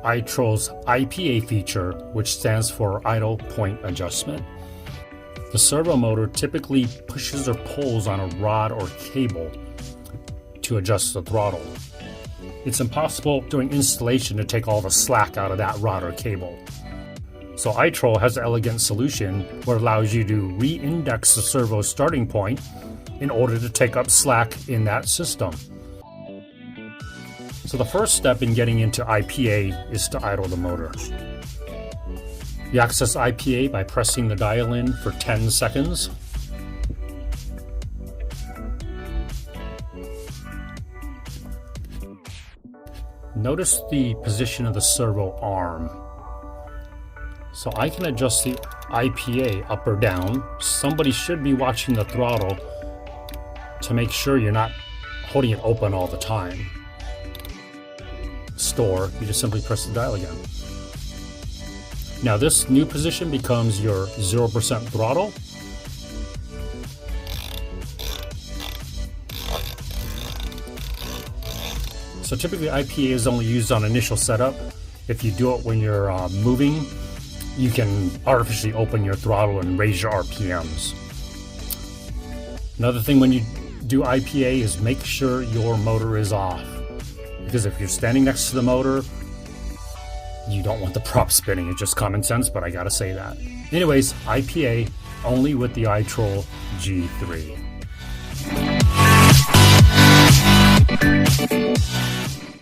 iTroll's IPA feature, which stands for idle point adjustment. The servo motor typically pushes or pulls on a rod or cable to adjust the throttle. It's impossible during installation to take all the slack out of that rod or cable. So iTroll has an elegant solution where it allows you to re-index the servo starting point in order to take up slack in that system. So the first step in getting into IPA is to idle the motor. You access IPA by pressing the dial in for 10 seconds. Notice the position of the servo arm. So I can adjust the IPA up or down. Somebody should be watching the throttle to make sure you're not holding it open all the time. Store, you just simply press the dial again. Now this new position becomes your 0% throttle. So typically IPA is only used on initial setup. If you do it when you're moving, you can artificially open your throttle and raise your RPMs. Another thing when you do IPA is make sure your motor is off. Because if you're standing next to the motor, you don't want the prop spinning. It's just common sense, but I gotta say that. Anyways, IPA only with the iTroll G3.